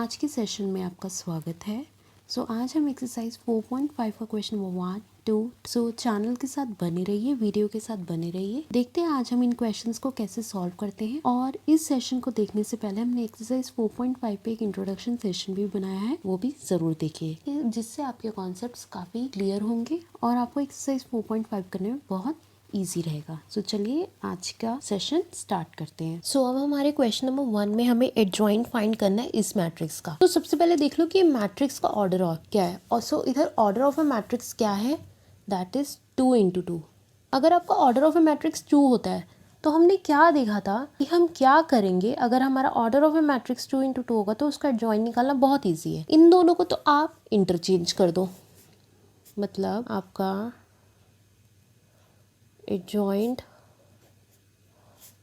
आज के सेशन में आपका स्वागत है। आज हम एक्सरसाइज 4.5 का क्वेश्चन नंबर 1, 2 चैनल के साथ बने रहिए, वीडियो के साथ बने रहिए। देखते हैं आज हम इन क्वेश्चंस को कैसे सॉल्व करते हैं। और इस सेशन को देखने से पहले हमने एक्सरसाइज 4.5 पे एक इंट्रोडक्शन सेशन भी बनाया है, वो भी जरूर देखिए, जिससे आपके कॉन्सेप्ट्स काफी क्लियर होंगे और आपको एक्सरसाइज 4.5 करने में बहुत इजी रहेगा। चलिए आज का सेशन स्टार्ट करते हैं। अब हमारे क्वेश्चन नंबर 1 में हमें एडजॉइंट फाइंड करना है इस मैट्रिक्स का। सबसे पहले देख लो कि मैट्रिक्स का ऑर्डर क्या है। और इधर ऑर्डर ऑफ अ मैट्रिक्स क्या है, दैट इज 2 into 2। अगर आपका ऑर्डर ऑफ अ मैट्रिक्स 2 होता है तो हमने क्या देखा था कि हम क्या करेंगे। अगर हमारा order of a matrix 2 into 2 होगा तो उसका एडजॉइंट निकालना बहुत ईजी है। इन दोनों को तो आप इंटरचेंज कर दो, मतलब आपका एडजॉइंट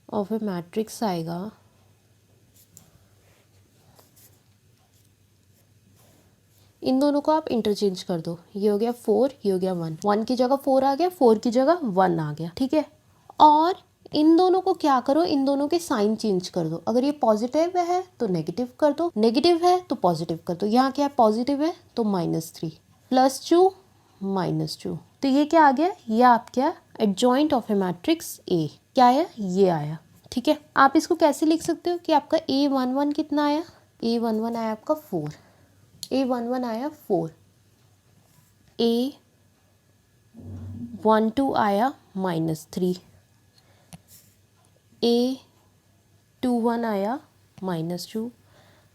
ऑफ ए मैट्रिक्स आएगा इन दोनों को आप इंटरचेंज कर दो। ये हो गया 4, ये हो गया 1। 1 की जगह 4 आ गया, 4 की जगह 1 आ गया, ठीक है। और इन दोनों को क्या करो, इन दोनों के साइन चेंज कर दो। अगर ये पॉजिटिव है तो नेगेटिव कर दो, नेगेटिव है तो पॉजिटिव कर दो। यहाँ क्या पॉजिटिव है तो -3, +2 -2। तो ये क्या आ गया, ये आप क्या adjoint of a matrix A क्या आया, ये आया, ठीक है। आप इसको कैसे लिख सकते हो कि आपका A11 कितना आया, A11 आया आपका 4, A11 आया 4, A12 आया -3, A21 आया -2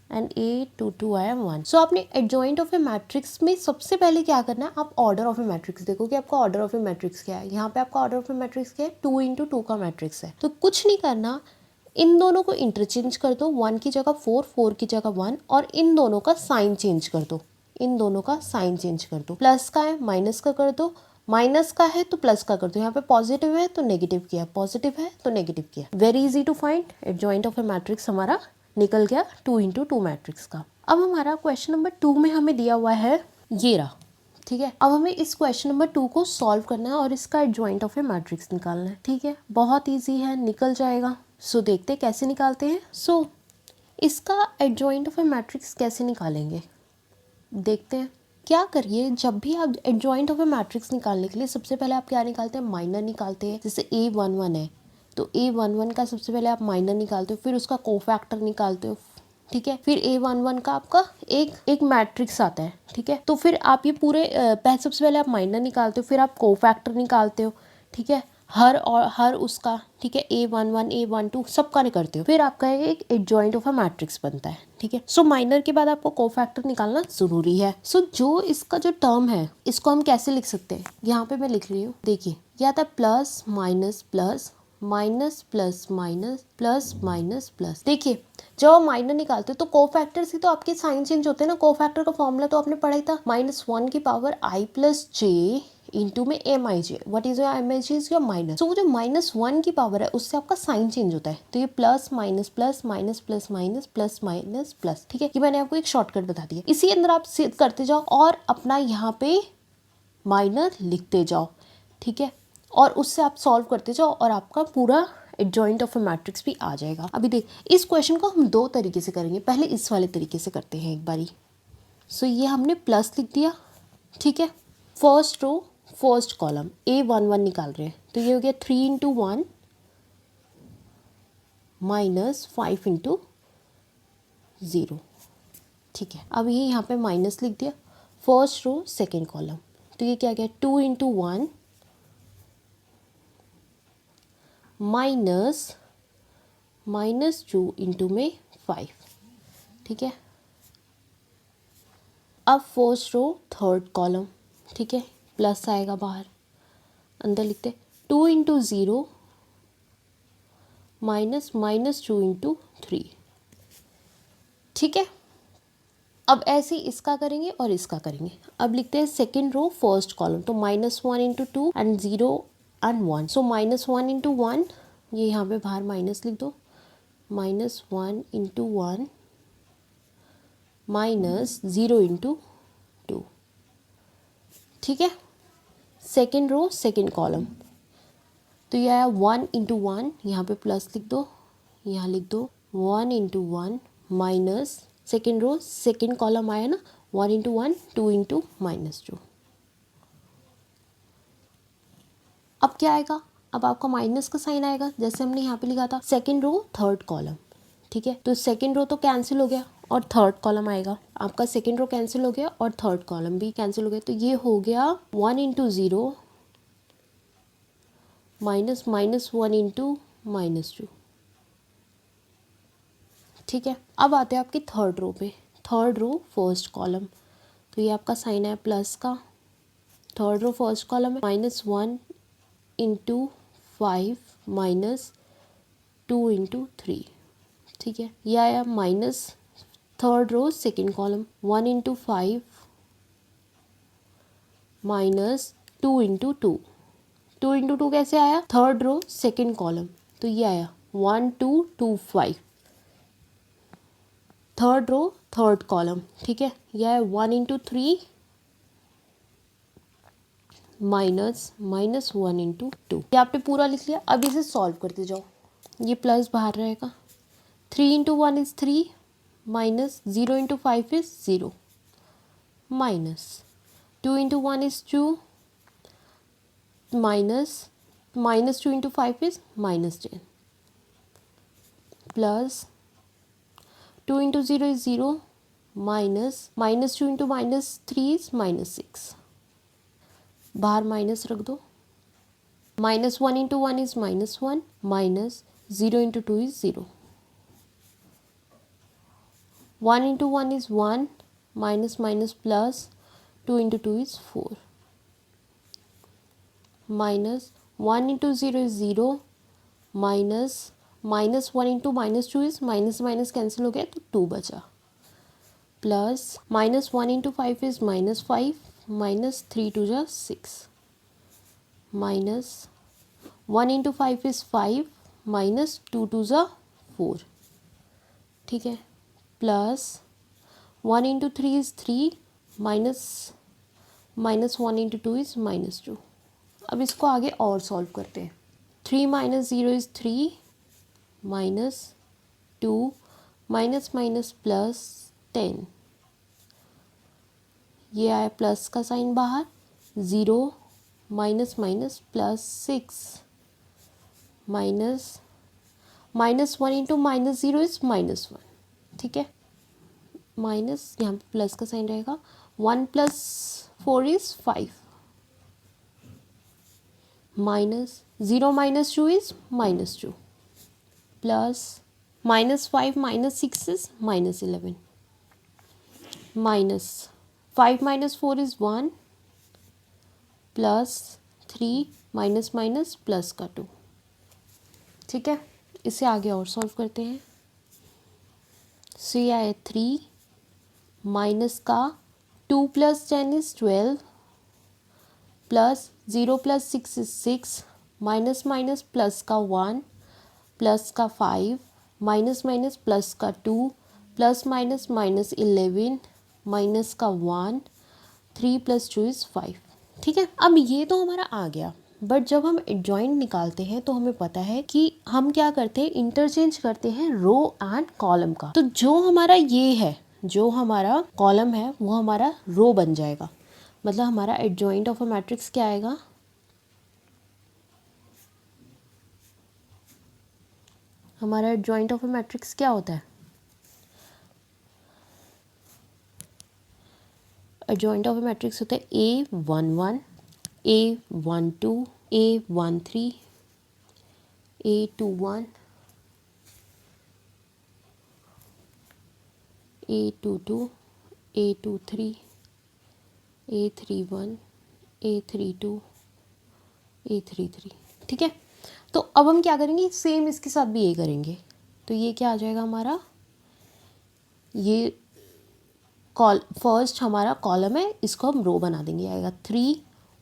एंड A22 आया 1। आपने एडजॉइंट ऑफ ए मैट्रिक्स में सबसे पहले क्या करना है, आप ऑर्डर ऑफ ए मैट्रिक्स देखो कि आपका ऑर्डर ऑफ ए मैट्रिक्स क्या है। यहाँ पे आपका ऑर्डर ऑफ ए मैट्रिक्स क्या है, 2 into 2 का मैट्रिक्स है। तो कुछ नहीं करना, इन दोनों को इंटरचेंज कर दो। 1 की जगह 4, 4 की जगह 1, और इन दोनों का साइन चेंज कर दो। इन दोनों का साइन चेंज कर दो। प्लस का है माइनस का कर दो, माइनस का है तो प्लस का कर दो। यहाँ पे पॉजिटिव है तो नेगेटिव किया, पॉजिटिव है तो नेगेटिव किया। Very easy to find. Adjoint of a matrix हमारा निकल गया 2 into 2 मैट्रिक्स का। अब हमारा क्वेश्चन नंबर 2 में हमें दिया हुआ है ये रहा, ठीक है। अब हमें इस क्वेश्चन नंबर 2 को सॉल्व करना है और इसका एडजॉइंट ऑफ ए मैट्रिक्स निकालना है, ठीक है। बहुत इजी है, निकल जाएगा। देखते हैं कैसे निकालते हैं। इसका एडजॉइंट ऑफ ए मैट्रिक्स कैसे निकालेंगे, देखते हैं। क्या करिए, जब भी आप एडजॉइंट ऑफ ए मैट्रिक्स निकालने के लिए सबसे पहले आप क्या निकालते हैं, माइनर निकालते हैं। जैसे A11 है तो A11 का सबसे पहले आप माइनर निकालते हो, फिर उसका कोफैक्टर निकालते हो, ठीक है। फिर A11 का आपका एक मैट्रिक्स आता है, ठीक है। तो फिर आप ये पूरे सबसे पहले आप माइनर निकालते हो, फिर आप कोफैक्टर निकालते हो, ठीक है। हर उसका, ठीक है, A11 A12 सबका करते हो, फिर आपका एक एडजॉइंट ऑफ अ मैट्रिक्स बनता है, ठीक है। माइनर के बाद आपको कोफैक्टर निकालना जरूरी है। जो इसका जो टर्म है इसको हम कैसे लिख सकते हैं, यहाँ पे मैं लिख रही हूँ, देखिए ये आता है plus minus plus minus plus minus plus minus plus. देखिए जब आप माइनर निकालते हो तो कोफैक्टर से तो आपके साइन चेंज होते हैं ना। कोफैक्टर का फॉर्मूला तो आपने पढ़ा ही था, -1 की पावर i + j इंटू में mij। What is your mij is your minus. वो जो -1 की पावर है उससे आपका साइन चेंज होता है। तो ये plus minus plus minus plus minus plus minus plus, ठीक है। ये मैंने आपको एक शॉर्टकट बता दिया। इसी अंदर आप करते जाओ और अपना यहाँ पे माइनर लिखते जाओ, ठीक है। और उससे आप सॉल्व करते जाओ और आपका पूरा एडजॉइंट ऑफ अ मैट्रिक्स भी आ जाएगा। अभी देख, इस क्वेश्चन को हम 2 तरीके से करेंगे। पहले इस वाले तरीके से करते हैं एक बारी। ये हमने प्लस लिख दिया, ठीक है। First row first column A11 निकाल रहे हैं, तो ये हो गया 3 into 1 -5 into 0, ठीक है। अब ये यहाँ पे माइनस लिख दिया। फर्स्ट रो सेकेंड कॉलम, तो ये क्या गया 2 into 1 -2 इंटू में 5, ठीक है। अब फर्स्ट रो थर्ड कॉलम, ठीक है, प्लस आएगा बाहर, अंदर लिखते 2 into 0 -2 into 3, ठीक है। अब ऐसे ही इसका करेंगे और इसका करेंगे। अब लिखते हैं सेकेंड रो फर्स्ट कॉलम, तो -1 into 2 एंड 0 and 1। -1 into 1, ये यहाँ पे बाहर माइनस लिख दो, -1 into 1 -0 into 2, ठीक है। सेकेंड रो सेकेंड कॉलम, तो ये आया 1 into 1, यहाँ पे प्लस लिख दो, यहाँ लिख दो 1 into 1 second row second column आया ना, 1 इंटू 1 2 इंटू -2। अब क्या आएगा, अब आपका माइनस का साइन आएगा जैसे हमने यहाँ पे लिखा था, सेकेंड रो थर्ड कॉलम। ठीक है, तो सेकेंड रो तो कैंसिल हो गया और थर्ड कॉलम आएगा। आपका सेकेंड रो कैंसिल हो गया और थर्ड कॉलम भी कैंसिल हो गया, तो ये हो गया 1 इंटू 0 माइनस -1 इंटू -2। ठीक है, अब आते हैं आपकी थर्ड रो पे। थर्ड रो फर्स्ट कॉलम, तो ये आपका साइन है प्लस का। थर्ड रो फर्स्ट कॉलम है, -1 इंटू 5 -2 इंटू 3। ठीक है, ये आया minus third row second column, 1 into 5 -2 into 2। 2 into 2 कैसे आया, थर्ड रो सेकेंड कॉलम, तो ये आया 1 2 2 5। थर्ड रो थर्ड कॉलम, ठीक है, यह है 1 इंटू 3 -1 इंटू 2। ये आपने पूरा लिख लिया। अब इसे सॉल्व करते जाओ, ये प्लस बाहर रहेगा। 3 into 1 is 3 minus 0 into 5 is 0 minus 2 into 1 is 2 minus -2 into 5 is -10 plus 2 into 0 is 0 minus -2 into -3 is -6। बाहर माइनस रख दो। -1 into 1 is -1 minus 0 into 2 is 0। 1 into 1 is 1 minus minus plus 2 into 2 is 4 minus 1 into 0 is 0 minus -1 into -2 is minus minus cancel हो गया तो 2 बचा plus -1 into 5 is -5 minus 3 2 जा 6 minus 1 into 5 is 5 minus 2 2 जा 4। ठीक है, plus 1 into 3 is 3 minus 1 into 2 is -2। अब इसको आगे और सॉल्व करते हैं। 3 minus 0 is 3 minus 2 minus minus plus 10। ये आया प्लस का साइन बाहर, 0 minus minus plus 6 minus -1 into -0 is -1। ठीक है, माइनस यहाँ पे प्लस का साइन रहेगा, 1 plus 4 is 5 minus 0 minus 2 is -2 plus -5 minus 6 is -11 minus 5 minus 4 is 1 plus 3 minus minus plus का 2। ठीक है, इसे आगे और सॉल्व करते हैं। सो ये आया 3 माइनस का 2 plus 10 is 12 plus 0 plus 6 is 6 minus minus plus का 1 प्लस का 5 माइनस माइनस प्लस का 2 प्लस माइनस माइनस 11 माइनस का 1 3 प्लस 2 इज़ 5। ठीक है, अब ये तो हमारा आ गया, बट जब हम एडजॉइंट निकालते हैं तो हमें पता है कि हम क्या करते हैं, इंटरचेंज करते हैं रो एंड कॉलम का। तो जो हमारा ये है, जो हमारा कॉलम है वो हमारा रो बन जाएगा। मतलब हमारा एडजॉइंट ऑफ अ मैट्रिक्स क्या आएगा, हमारा एडजॉइंट ऑफ अ मैट्रिक्स क्या होता है, एडजॉइंट ऑफ अ मैट्रिक्स होता है A11 A12 A13 A21 A22 A23 A31 A32 A33। ठीक है, तो अब हम क्या करेंगे, सेम इसके साथ भी ये करेंगे। तो ये क्या आ जाएगा हमारा, ये फर्स्ट हमारा कॉलम है, इसको हम रो बना देंगे। आएगा 3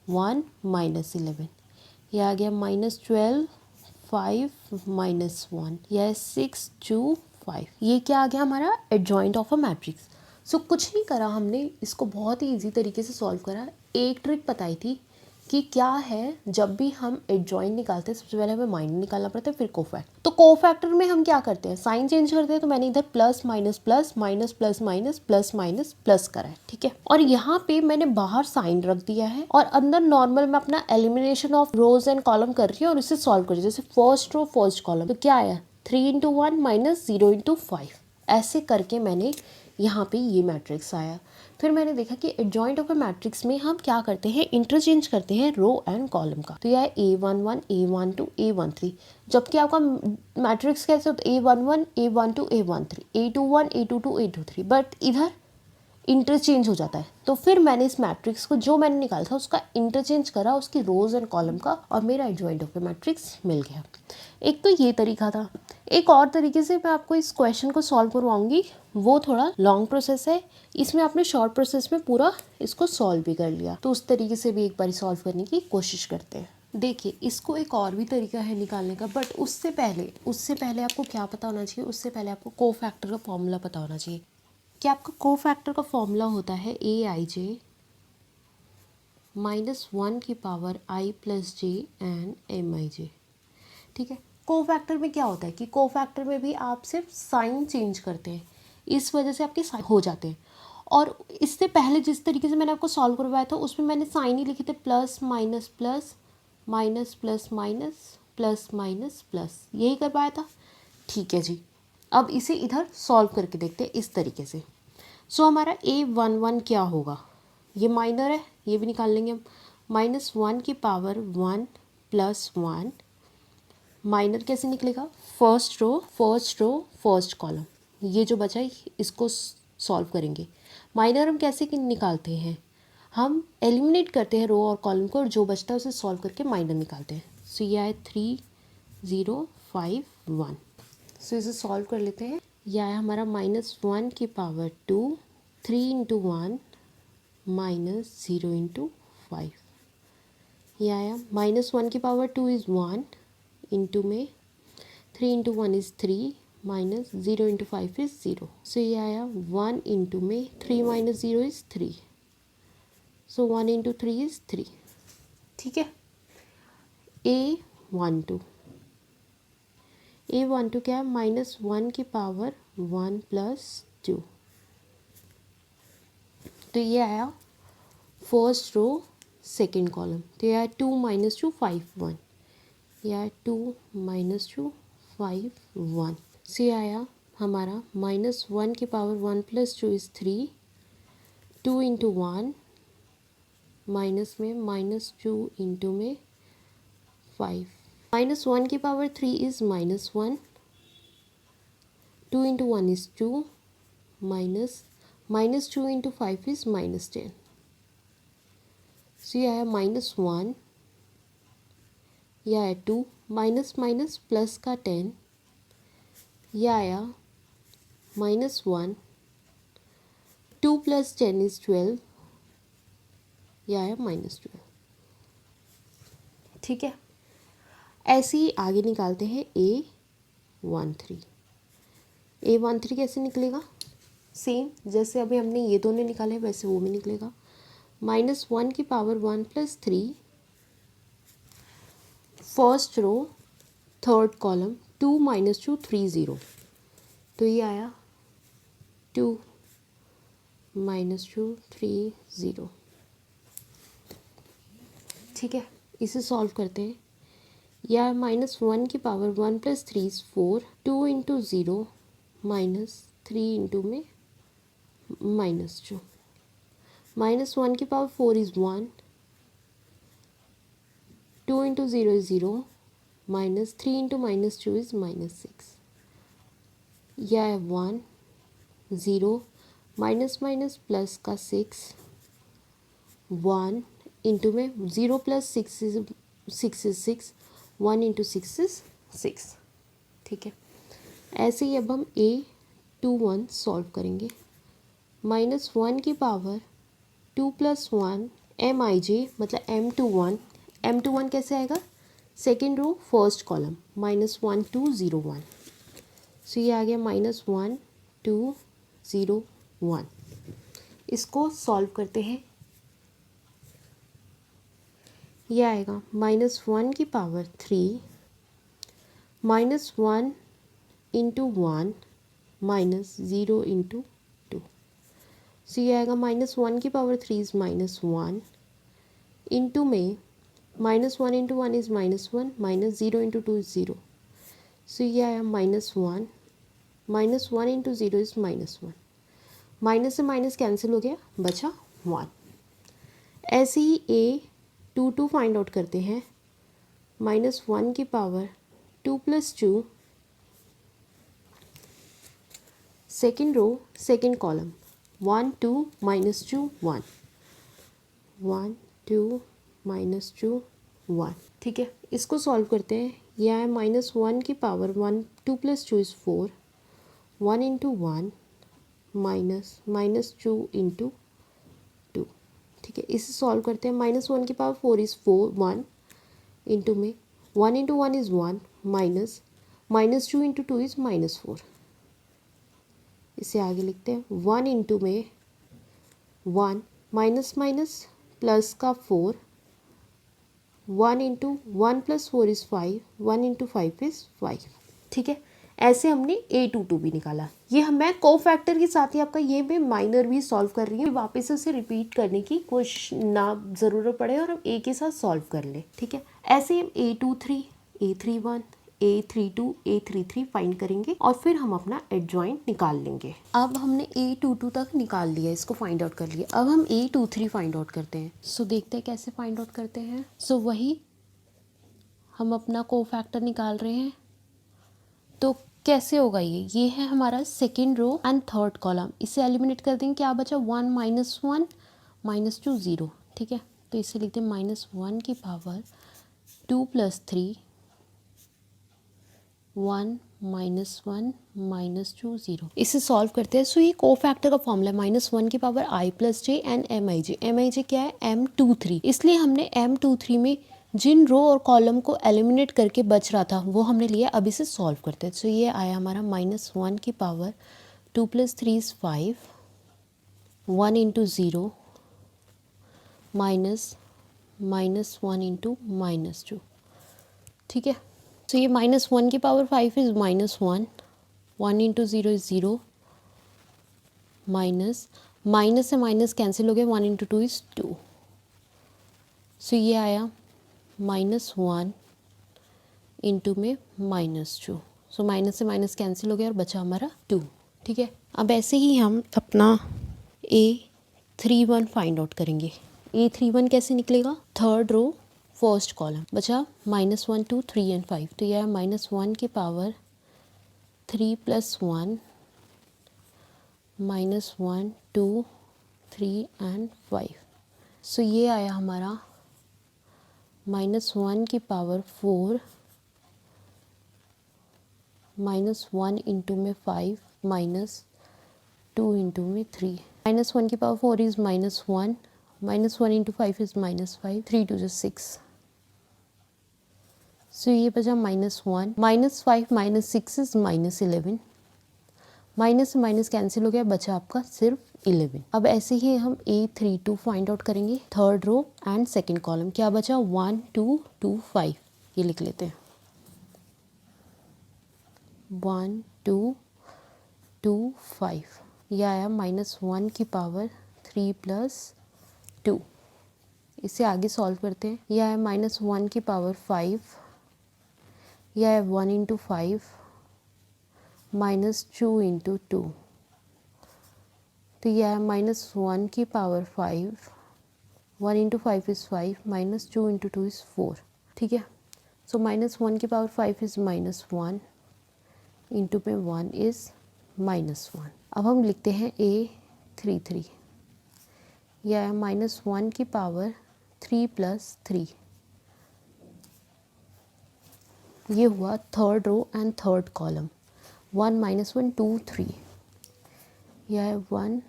1 -11, ये आ गया -12 5 -1, यह 6 2 5। ये क्या आ गया हमारा एडजॉइंट ऑफ अ मैट्रिक्स। सो कुछ नहीं करा हमने, इसको बहुत ही इजी तरीके से सॉल्व करा। एक ट्रिक बताई थी कि क्या है, जब भी हम एडजॉइंट निकालते हैं सबसे पहले हमें माइनर निकालना पड़ता है, फिर कोफैक्टर। तो कोफैक्टर में हम क्या करते हैं, साइन चेंज करते हैं। तो मैंने इधर plus minus plus minus plus minus plus minus plus करा है, ठीक है। और यहाँ पे मैंने बाहर साइन रख दिया है और अंदर नॉर्मल मैं अपना elimination of rose and column कर रही हूँ और इसे सॉल्व कर रही हूँ। जैसे फर्स्ट रो फर्स्ट कॉलम, तो क्या आया 3 × 1 माइनस 0 × 5। ऐसे करके मैंने यहाँ पे ये मैट्रिक्स आया। फिर मैंने देखा कि एडजॉइंट ऑफ ए मैट्रिक्स में हम क्या करते हैं, इंटरचेंज करते हैं रो एंड कॉलम का। तो यह है A11 A12 A13, जबकि आपका मैट्रिक्स कैसे होता है A11 A12 A13 A21 A22 A23, but इधर इंटरचेंज हो जाता है। तो फिर मैंने इस मैट्रिक्स को जो मैंने निकाला था उसका इंटरचेंज करा, उसकी रोज एंड कॉलम का, और मेरा एडजॉइंट ऑफ ए मैट्रिक्स मिल गया। एक तो ये तरीका था। एक और तरीके से मैं आपको इस क्वेश्चन को सॉल्व करवाऊंगी, वो थोड़ा लॉन्ग प्रोसेस है। इसमें आपने शॉर्ट प्रोसेस में पूरा इसको सॉल्व भी कर लिया, तो उस तरीके से भी एक बार सॉल्व करने की कोशिश करते हैं। देखिए, इसको एक और भी तरीका है निकालने का, बट उससे पहले आपको क्या पता होना चाहिए, उससे पहले आपको कोफैक्टर का फॉर्मूला पता होना चाहिए। कि आपका कोफैक्टर का फॉर्मूला होता है AIJ -1 की power I + J and MIJ, ठीक है। कोफैक्टर में क्या होता है कि कोफैक्टर में भी आप सिर्फ साइन चेंज करते हैं, इस वजह से आपके साइन हो जाते हैं। और इससे पहले जिस तरीके से मैंने आपको सॉल्व करवाया था उसमें मैंने साइन ही लिखे थे, plus minus plus minus plus minus plus minus plus, यही करवाया था, ठीक है जी। अब इसे इधर सॉल्व करके देखते हैं इस तरीके से। सो हमारा A11 क्या होगा, ये माइनर है, ये भी निकाल लेंगे हम। -1 की पावर 1 + 1, माइनर कैसे निकलेगा, फर्स्ट रो फर्स्ट कॉलम, ये जो बचा है इसको सॉल्व करेंगे। माइनर हम कैसे निकालते हैं, हम एलिमिनेट करते हैं रो और कॉलम को, और जो बचता है उसे सॉल्व करके माइनर निकालते हैं। सो ये है 3 0 5 1। सो इसे सॉल्व कर लेते हैं। यह है हमारा -1 की पावर 2, 3 × 1 -0 × 5। यह आया -1 की पावर 2 इज़ 1, इंटू में 3 × 1 इज़ 3 -0 × 5 इज़ 0। सो ये आया 1 इंटू में 3 - 0 इज़ 3, सो 1 × 3 इज़ 3, ठीक है। A12 क्या है, -1 की पावर 1 + 2, तो ये आया फर्स्ट रो सेकेंड कॉलम। तो यह है 2 - 2 5 1, यह है 2 - 2 5 1। से आया हमारा -1 की पावर 1 + 2 इज़ 3, 2 × 1 माइनस में -2 इंटू में 5, -1 की पावर 3 इज़ -1, 2 × 1 इज़ 2, -2 × 5 इज़ -10। सो यह है -1, यह है 2, माइनस माइनस प्लस का 10, यह आया -1, 2 + 10 इज़ 12, यह आया -12, ठीक है। ऐसे ही आगे निकालते हैं A13 कैसे निकलेगा, सेम जैसे अभी हमने ये दोनों निकाले वैसे वो भी निकलेगा। -1 की power 1 + 3, first row third column, 2 - 2 3 0, तो ये आया 2 - 2 3 0, ठीक है। इसे सॉल्व करते हैं। यह -1 की पावर 1 + 3 इज़ 4, 2 × 0 -3 इंटू में -2, -1 की पावर 4 इज़ 1, 2 × 0 इज़ 0, -3 × -2 इज़ -6, यह है 1 0, माइनस प्लस का 6, 1 इंटू में 0 + 6 इज़ 6, 1 × 6 इज़ 6, ठीक है। ऐसे ही अब हम A21 सॉल्व करेंगे। -1 की पावर 2 + 1 MIJ मतलब M21 कैसे आएगा, सेकेंड रो फर्स्ट कॉलम, -1 2 0 1, सो ये आ गया -1 2 0 1। इसको सॉल्व करते हैं। ये आएगा -1 की पावर 3 -1 इंटू 1 -0 इंटू 2। सो ये आएगा -1 की पावर 3 इज़ -1 इंटू में -1 इंटू 1 इज़ -1 -0 इंटू 2 इज़ 0। सो ये आया -1 -1 इंटू 0 इज़ -1। माइनस से माइनस कैंसिल हो गया, बचा 1। ऐसे ही A22 फाइंड आउट करते हैं। -1 की power 2 + 2 second row second column 1 2 -2 1 1 2 -2 1। ठीक है, इसको सॉल्व करते हैं। यह है -1 की पावर 1 2 + 2 इज़ 4 1 इंटू 1 -2 इंटू 2। ठीक है, इसे सॉल्व करते हैं। -1 की पावर 4 इज़ 4 1 इंटू में 1 इंटू 1 इज़ 1 -2 इंटू 2 इज़ -4। इसे आगे लिखते हैं। 1 इंटू में 1 माइनस माइनस प्लस का 4 1 इंटू 1 + 4 इज़ 5 1 इंटू 5 इज़ 5। ठीक है, ऐसे हमने A22 भी निकाला। ये मैं को फैक्टर के साथ ही आपका ये मैं माइनर भी सॉल्व कर रही हूँ, वापस से उसे रिपीट करने की कोशिश ना ज़रूरत पड़े और हम A के साथ सॉल्व कर लें। ठीक है, ऐसे हम A23 A31 A32 A33 find करेंगे और फिर हम अपना एडजॉइंट निकाल लेंगे। अब हमने A22 तक निकाल लिया, इसको फाइंड आउट कर लिया। अब हम A23 फाइंड आउट करते हैं। सो देखते हैं कैसे फाइंड आउट करते हैं। सो वही हम अपना को फैक्टर निकाल रहे हैं। तो कैसे होगा ये है हमारा second row and third column. इसे एलिमिनेट कर देंगे, क्या बचा 1 -1 -2 0। ठीक है, तो इसे लिखते हैं -1 की पावर 2 + 3 1 -1 -2 0। इसे सॉल्व करते हैं। सो ये को फैक्टर का फॉर्मूला है -1 की power i + j and mi j क्या है M23। इसलिए हमने M23 में जिन रो और कॉलम को एलिमिनेट करके बच रहा था वो हमने लिया। अब इसे सॉल्व करते हैं। सो ये आया हमारा -1 की पावर 2 + 3 इज़ 5 1 इंटू 0 -1 इंटू -2। ठीक है, तो ये -1 की power 5 is -1 1 into 0 is 0 minus से माइनस कैंसिल हो गया 1 इंटू 2 इज़ 2। सो ये आया -1 इंटू में -2। सो माइनस से माइनस कैंसिल हो गया और बचा हमारा 2। ठीक है, अब ऐसे ही हम अपना A31 फाइंड आउट करेंगे। A31 कैसे निकलेगा, थर्ड रो फर्स्ट कॉलम बचा -1 2 3 एंड 5। तो यह -1 की पावर 3 + 1 -1 2 3 एंड 5। सो ये आया हमारा -1 की पावर 4 -1 इंटू में 5 -2 इंटू में 3। -1 की पावर 4 इज़ -1 -1 इंटू 5 इज़ -5 3 2 6। सो ये बचा -1 -5 -6 इज़ -11। माइनस से माइनस कैंसिल हो गया, बचा आपका सिर्फ 11। अब ऐसे ही हम A32 फाइंड आउट करेंगे, third row and second column. क्या बचा 1 2 2 5। ये लिख लेते हैं 1 2 2 5। यह आया -1 की पावर 3 + 2। इसे आगे सॉल्व करते हैं। यह है -1 की पावर 5। यह है 1 इंटू 5 -2 इंटू 2। तो यह है -1 की power 5 1 into 5 is 5 -2 into 2 is 4। ठीक है, सो -1 की पावर 5 इज़ -1 इंटू में 1 इज़ -1। अब हम लिखते हैं A33। यह है -1 की पावर 3 + 3। ये हुआ third row and third column 1 -1 2 3। यह है 1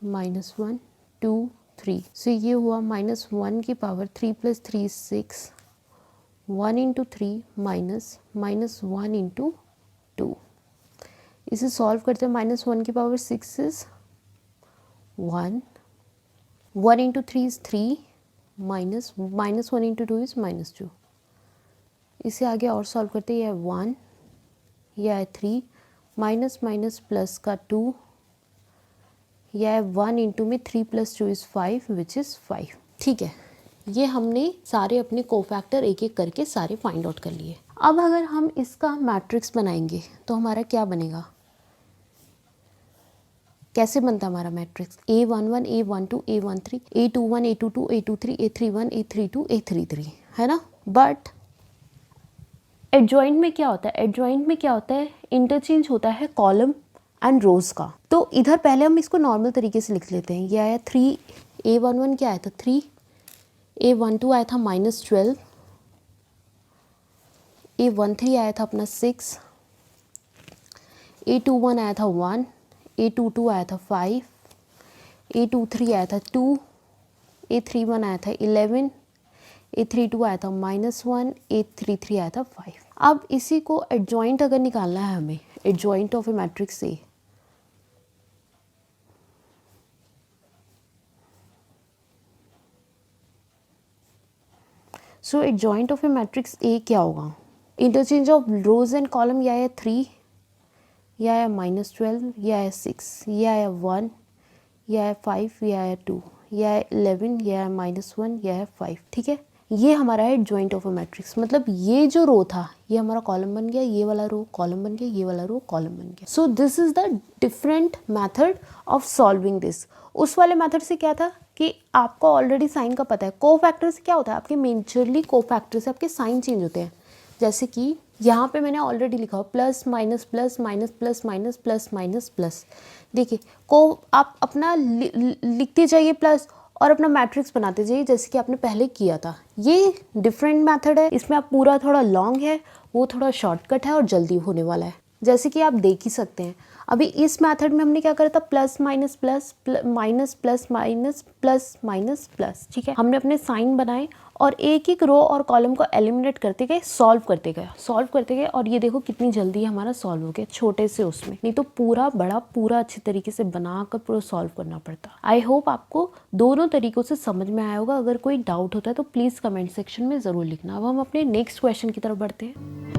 -1 2 3। सो ये हुआ -1 की पावर 3 + 3 6 1 इंटू 3 -1 इंटू 2। इसे सॉल्व करते हैं। -1 की power 6 is 1 1 into 3 is 3 minus one into two is -2। इसे आगे और सॉल्व करते हैं, यह 1, यह है 3, माइनस माइनस प्लस का 2, यह है 1 इंटू में 3 + 2 इज़ 5 विच इज़ 5। ठीक है, ये हमने सारे अपने कोफैक्टर एक एक करके सारे फाइंड आउट कर लिए। अब अगर हम इसका मैट्रिक्स बनाएंगे तो हमारा क्या बनेगा, कैसे बनता है हमारा matrix, A11 A12 A13 A21 A22 A23 A31 A32 A33, है ना। बट एडजॉइंट में क्या होता है, एडजॉइंट में क्या होता है, इंटरचेंज होता है कॉलम एंड रोज का। तो इधर पहले हम इसको नॉर्मल तरीके से लिख लेते हैं। यह आया 3, A11 क्या आया था 3, A12 आया था -12, A13 आया था अपना 6, A21 आया था 1, A22 आया था 5, A23 आया था 2, A31 आया था 11, A32 आया था -1, A33 आया था 5। अब इसी को एडजॉइंट अगर निकालना है हमें, adjoint of a matrix A, so adjoint of a matrix A क्या होगा, interchange of rose and column, या है 3, या है -12, या है 6, या है 1, या है 5, या है 2, या है 11, या है -1, या है 5। ठीक है, ये हमारा है जॉइंट ऑफ अ मैट्रिक्स। मतलब ये जो रो था ये हमारा कॉलम बन गया, ये वाला रो कॉलम बन गया, ये वाला रो कॉलम बन गया। So this is the different method of solving this. उस वाले मेथड से क्या था कि आपको ऑलरेडी साइन का पता है। कोफैक्टर से क्या होता है, आपके मेजरली कोफैक्टर से आपके साइन चेंज होते हैं। जैसे कि यहाँ पे मैंने ऑलरेडी लिखा हो plus minus plus minus plus minus plus minus plus. देखिए को आप अपना लिखते जाइए प्लस और अपना मैट्रिक्स बनाते जाइए जैसे कि आपने पहले किया था। ये डिफरेंट मेथड है, इसमें आप पूरा थोड़ा लॉन्ग है, वो थोड़ा शॉर्टकट है और जल्दी होने वाला है, जैसे कि आप देख ही सकते हैं। अभी इस मेथड में हमने क्या करा था, plus minus plus minus plus minus plus minus plus. ठीक है, हमने अपने साइन बनाए और एक एक रो और कॉलम को एलिमिनेट करते गए, सॉल्व करते गए और ये देखो कितनी जल्दी हमारा सॉल्व हो गया छोटे से उसमें। नहीं तो पूरा बड़ा पूरा अच्छे तरीके से बनाकर पूरा सॉल्व करना पड़ता। आई होप आपको दोनों तरीकों से समझ में आया होगा। अगर कोई डाउट होता है तो प्लीज़ कमेंट सेक्शन में ज़रूर लिखना। अब हम अपने नेक्स्ट क्वेश्चन की तरफ बढ़ते हैं।